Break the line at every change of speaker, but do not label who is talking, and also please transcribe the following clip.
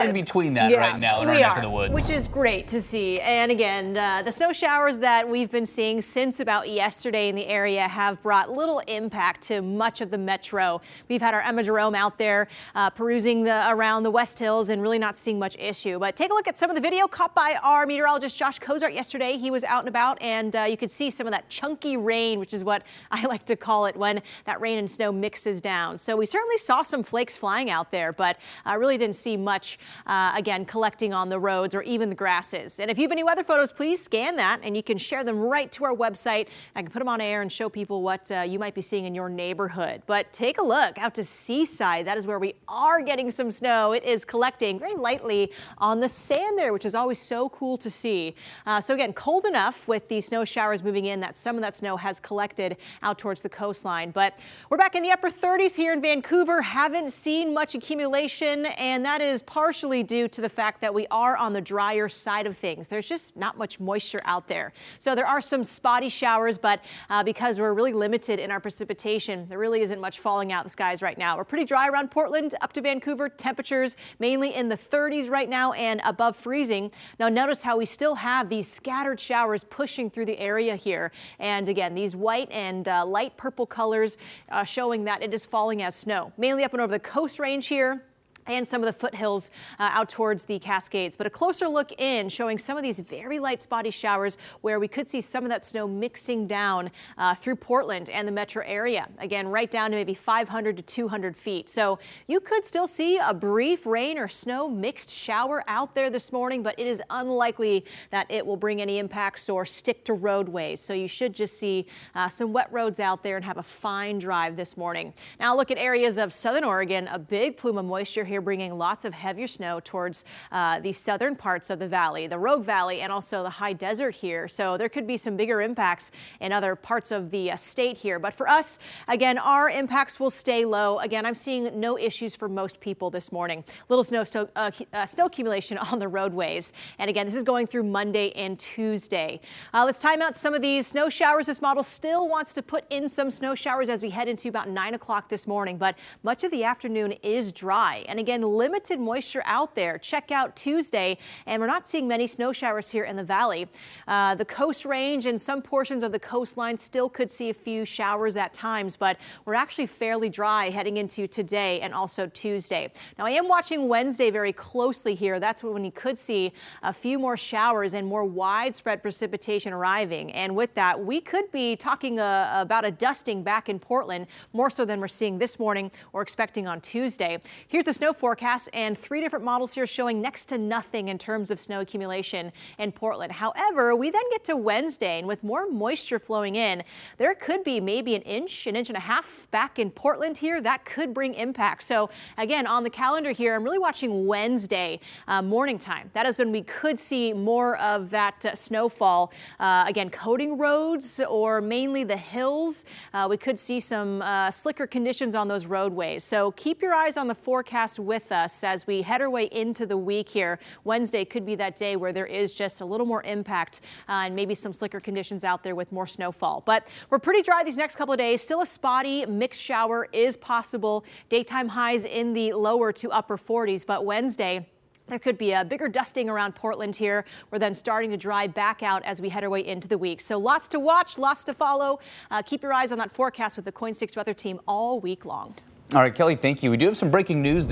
in between that right now in our neck of the woods.
Which is great to see. And again, the snow showers that we've been seeing since about yesterday in the area have brought little impact to much of the metro. We've had our Emma Jerome out there perusing around the West Hills and really not seeing much issue. But take a look at some of the video caught by our meteorologist Josh Kozart yesterday. He was out and about, and you could see some of that chunky rain, which is what I like to call it when that rain and snow mixes down. So we certainly saw some flakes flying out there, but really didn't see much again, collecting on the roads or even the grasses. And if you have any weather photos, please scan that and you can share them right to our website. I can put them on air and show people what you might be seeing in your neighborhood. But take a look out to Seaside. That is where we are getting some snow. It is collecting very lightly on the sand there, which is always so cool to see. So again, cold enough with the snow showers moving in that some of that snow has collected out towards the coastline. But we're back in the upper 30s here in Vancouver. Haven't seen much accumulation, and that is partially due to the fact that we are on the drier side of things. There's just not much moisture out there. So there are some spotty showers, but because we're really limited in our precipitation, there really isn't much falling out the skies right now. We're pretty dry around Portland up to Vancouver. Temperatures mainly in the 30s right now and above freezing. Now notice how we still have these scattered showers pushing through the area here. And again, these white and light purple colors showing that it is falling as snow, mainly up and over the Coast Range here and some of the foothills out towards the Cascades. But a closer look in showing some of these very light spotty showers where we could see some of that snow mixing down through Portland and the metro area. Again, right down to maybe 500 to 200 feet. So you could still see a brief rain or snow mixed shower out there this morning, but it is unlikely that it will bring any impacts or stick to roadways. So you should just see some wet roads out there and have a fine drive this morning. Now look at areas of southern Oregon, a big plume of moisture here bringing lots of heavier snow towards the southern parts of the valley, the Rogue Valley, and also the high desert here. So there could be some bigger impacts in other parts of the state here. But for us, again, our impacts will stay low. Again, I'm seeing no issues for most people this morning. Little snow accumulation on the roadways. And again, this is going through Monday and Tuesday. Let's time out some of these snow showers. This model still wants to put in some snow showers as we head into about 9 o'clock this morning, but much of the afternoon is dry. And again, limited moisture out there. Check out Tuesday, and we're not seeing many snow showers here in the valley. The Coast Range and some portions of the coastline still could see a few showers at times, but we're actually fairly dry heading into today and also Tuesday. Now, I am watching Wednesday very closely here. That's when you could see a few more showers and more widespread precipitation arriving. And with that, we could be talking about a dusting back in Portland, more so than we're seeing this morning or expecting on Tuesday. Here's a snow forecast and 3 different models here showing next to nothing in terms of snow accumulation in Portland. However, we then get to Wednesday, and with more moisture flowing in, there could be maybe an inch and a half back in Portland here. That could bring impact. So again, on the calendar here, I'm really watching Wednesday morning time. That is when we could see more of that snowfall. Again, coating roads or mainly the hills. We could see some slicker conditions on those roadways. So keep your eyes on the forecast with us as we head our way into the week here. Wednesday could be that day where there is just a little more impact and maybe some slicker conditions out there with more snowfall. But we're pretty dry these next couple of days. Still a spotty mixed shower is possible. Daytime highs in the lower to upper 40s, but Wednesday, there could be a bigger dusting around Portland here. We're then starting to dry back out as we head our way into the week. So lots to watch, lots to follow. Keep your eyes on that forecast with the KOIN 6 weather team all week long.
All right, Kelley, thank you. We do have some breaking news this